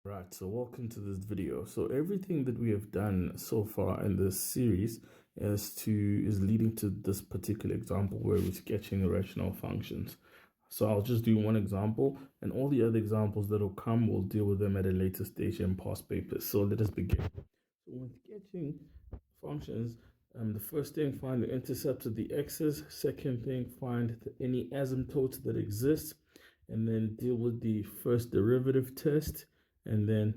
Right, so welcome to this video. So everything that we have done so far in this series is leading to this particular example where we're sketching irrational functions. So I'll just do one example, and all the other examples that will come, we'll deal with them at a later stage in past papers. So let us begin. So when sketching functions, the first thing, find the intercepts of the x's. Second thing, find any asymptotes that exist, and then deal with the first derivative test, and then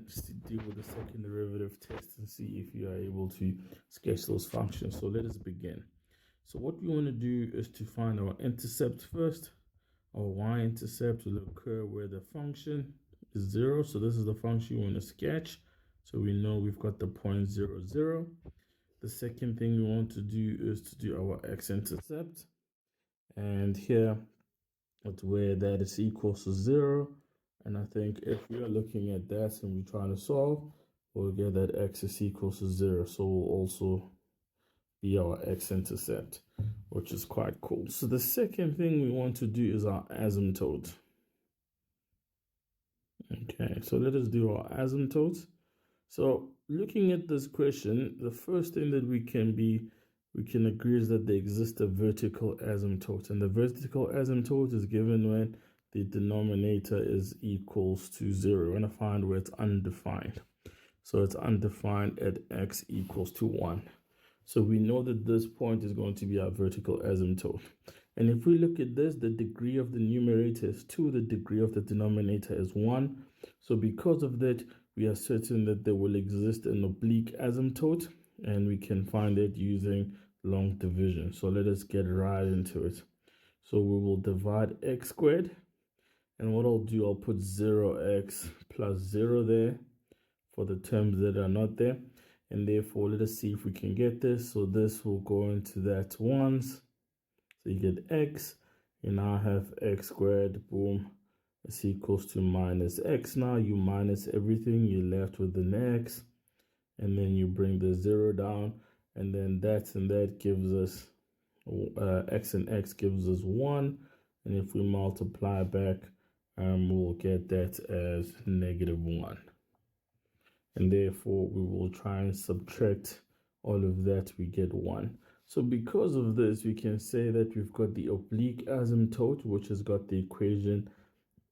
deal with the second derivative test and see if you are able to sketch those functions. So let us begin. So what we want to do is to find our intercept first. Our y-intercept will occur where the function is 0. So this is the function you want to sketch. So we know we've got the point 0, 0. The second thing we want to do is to do our x-intercept. And here, it's where that is equals to 0. And I think if we are looking at that and we're trying to solve, we'll get that x is equals to 0. So we'll also be our x-intercept, which is quite cool. So the second thing we want to do is our asymptote. Okay, so let us do our asymptotes. So looking at this question, the first thing that we can agree is that there exists a vertical asymptote, and the vertical asymptote is given when the denominator is equals to 0. We're going to find where it's undefined. So it's undefined at x equals to 1. So we know that this point is going to be our vertical asymptote. And if we look at this, the degree of the numerator is 2, the degree of the denominator is 1. So because of that, we are certain that there will exist an oblique asymptote, and we can find it using long division. So let us get right into it. So we will divide x squared, and what I'll do, I'll put 0x plus 0 there for the terms that are not there. And therefore, let us see if we can get this. So this will go into that once. So you get x. You now have x squared, boom, is equals to minus x. Now you minus everything, you're left with an x. And then you bring the 0 down. And then that and that gives us, x and x gives us 1. And if we multiply back, we'll get that as -1. And therefore, we will try and subtract all of that, we get 1. So because of this, we can say that we've got the oblique asymptote, which has got the equation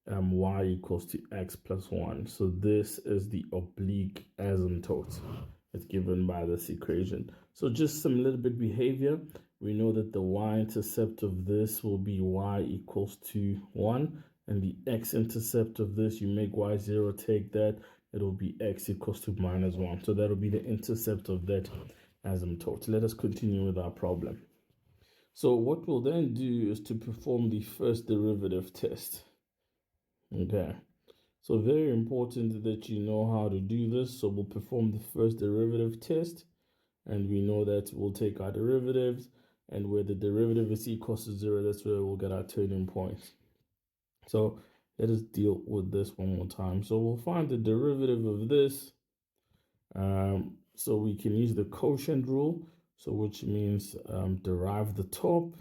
y equals to x plus 1. So this is the oblique asymptote. It's given by this equation. So just some little bit behavior. We know that the y-intercept of this will be y equals to 1. And the x-intercept of this, you make y 0, take that, it'll be x equals to -1. So that'll be the intercept of that asymptote. Let us continue with our problem. So what we'll then do is to perform the first derivative test. Okay, so very important that you know how to do this. So we'll perform the first derivative test, and we know that we'll take our derivatives, and where the derivative is equals to 0, that's where we'll get our turning point. So let us deal with this one more time. So we'll find the derivative of this. So we can use the quotient rule, so which means derive the top,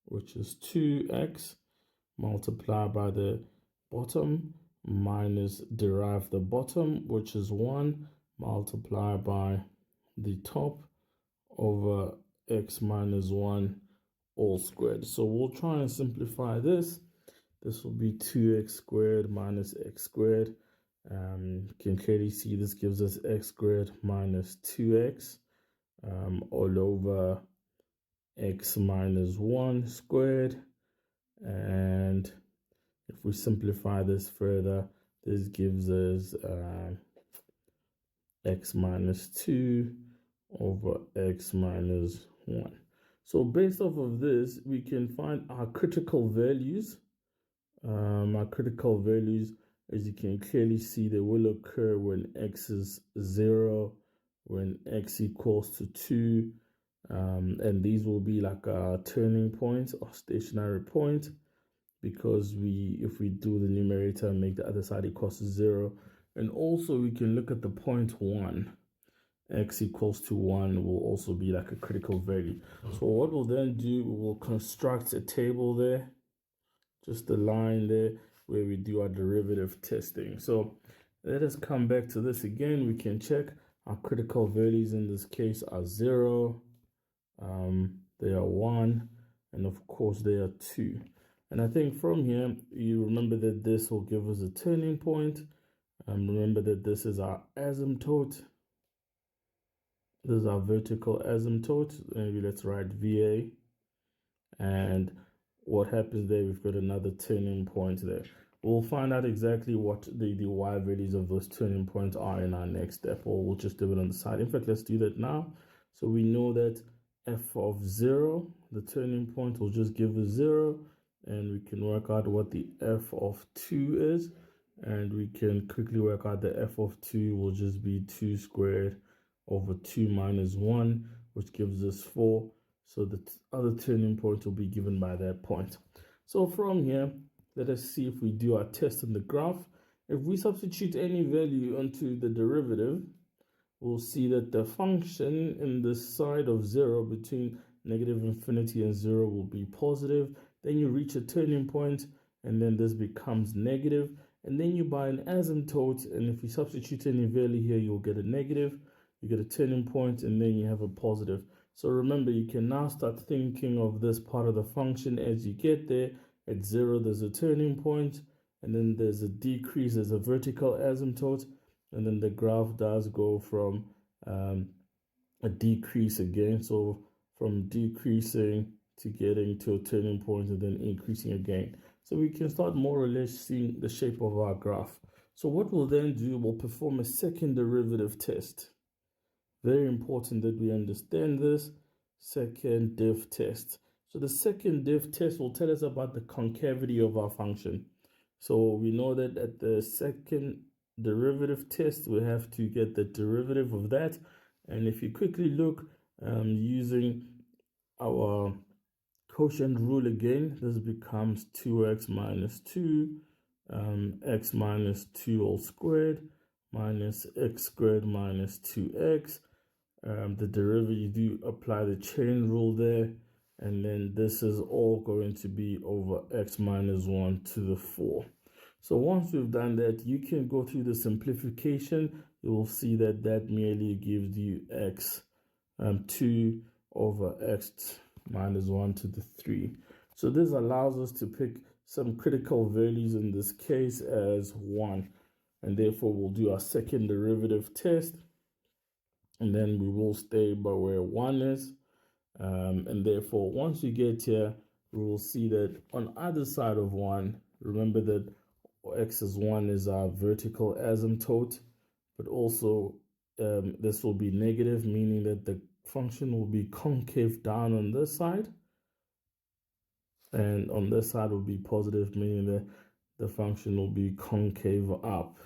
which is 2x, multiply by the bottom, minus derive the bottom, which is 1, multiply by the top over x minus 1 all squared. So we'll try and simplify this. This will be 2x squared minus x squared. You can clearly see this gives us x squared minus 2x all over x minus 1 squared. And if we simplify this further, this gives us x minus 2 over x minus 1. So based off of this, we can find our critical values. Our critical values, as you can clearly see, they will occur when x is 0, when x equals to 2, and these will be like our turning points or stationary point, because if we do the numerator and make the other side equals to 0. And also we can look at the point 1. X equals to 1 will also be like a critical value. So what we'll then do, we will construct a table there, just a line there where we do our derivative testing. So Let us come back to this again. We can check our critical values in this case are 0, they are 1, and of course they are 2. And I think from here, you remember that this will give us a turning point. Remember that this is our asymptote. This is our vertical asymptote. Maybe let's write VA. And what happens there, we've got another turning point there. We'll find out exactly what the y values of those turning points are in our next step, or we'll just do it on the side. In fact, let's do that now. So we know that f of 0, the turning point, will just give us 0, and we can work out what the f of 2 is, and we can quickly work out the f of 2 will just be 2 squared over 2 minus 1, which gives us 4. So the other turning point will be given by that point. So from here, let us see if we do our test on the graph. If we substitute any value onto the derivative, we'll see that the function in the side of 0 between negative infinity and 0 will be positive. Then you reach a turning point, and then this becomes negative. And then you buy an asymptote, and if you substitute any value here, you'll get a negative. You get a turning point, and then you have a positive. So remember, you can now start thinking of this part of the function as you get there. At 0, there's a turning point, and then there's a decrease, there's a vertical asymptote, and then the graph does go from a decrease again. So from decreasing to getting to a turning point and then increasing again. So we can start more or less seeing the shape of our graph. So what we'll then do, we'll perform a second derivative test. Very important that we understand this second diff test. So the second diff test will tell us about the concavity of our function. So we know that at the second derivative test, we have to get the derivative of that. And if you quickly look using our quotient rule again, this becomes 2x minus 2, x minus 2 all squared, minus x squared minus 2x. The derivative, you do apply the chain rule there, and then this is all going to be over x minus 1 to the 4. So once we've done that, you can go through the simplification. You will see that that merely gives you x 2 over x minus 1 to the 3. So this allows us to pick some critical values, in this case as 1, and therefore we'll do our second derivative test, and then we will stay by where 1 is. And therefore, once we get here, we will see that on either side of 1, remember that x is 1 is our vertical asymptote, but also this will be negative, meaning that the function will be concave down on this side, and on this side will be positive, meaning that the function will be concave up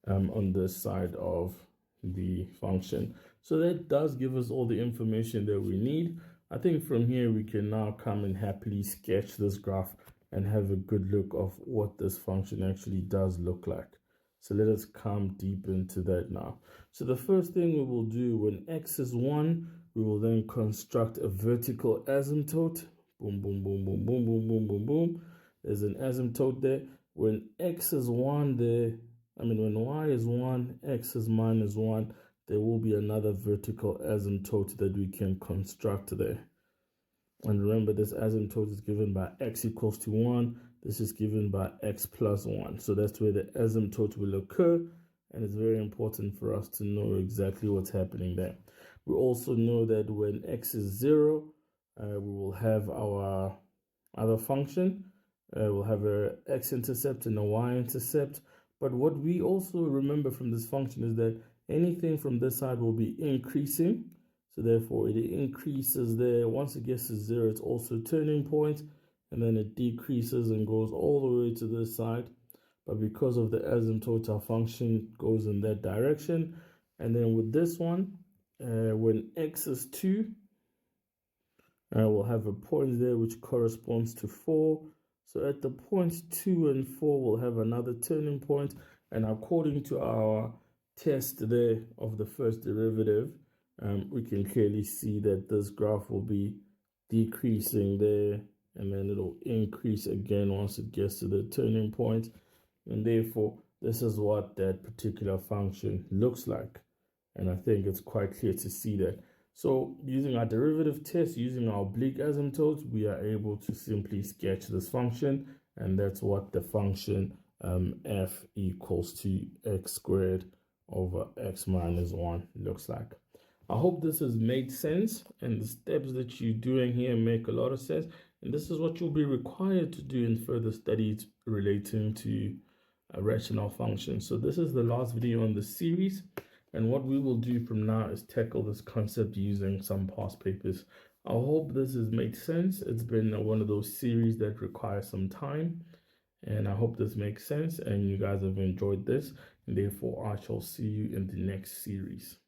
on this side of the function. So that does give us all the information that we need. I think from here we can now come and happily sketch this graph and have a good look of what this function actually does look like. So let us come deep into that now. So the first thing we will do, when x is 1, we will then construct a vertical asymptote. Boom, boom, boom, boom, boom, boom, boom, boom, boom. There's an asymptote there. When x is 1 there, when y is 1, x is minus 1, there will be another vertical asymptote that we can construct there. And remember, this asymptote is given by x equals to 1. This is given by x plus 1. So that's where the asymptote will occur. And it's very important for us to know exactly what's happening there. We also know that when x is 0, we will have our other function. We'll have a x-intercept and a y-intercept. But what we also remember from this function is that anything from this side will be increasing. So therefore, it increases there. Once it gets to 0, it's also a turning point. And then it decreases and goes all the way to this side. But because of the asymptote, our function goes in that direction. And then with this one, when x is 2, we'll have a point there which corresponds to 4. So at the points 2 and 4, we'll have another turning point. And according to our test there of the first derivative, we can clearly see that this graph will be decreasing there, and then it'll increase again once it gets to the turning point. And therefore, this is what that particular function looks like. And I think it's quite clear to see that. So using our derivative test, using our oblique asymptotes, we are able to simply sketch this function, and that's what the function f equals to x squared over x minus 1 looks like. I hope this has made sense, and the steps that you're doing here make a lot of sense. And this is what you'll be required to do in further studies relating to rational functions. So this is the last video on the series. And what we will do from now is tackle this concept using some past papers. I hope this has made sense. It's been one of those series that requires some time. And I hope this makes sense and you guys have enjoyed this. And therefore, I shall see you in the next series.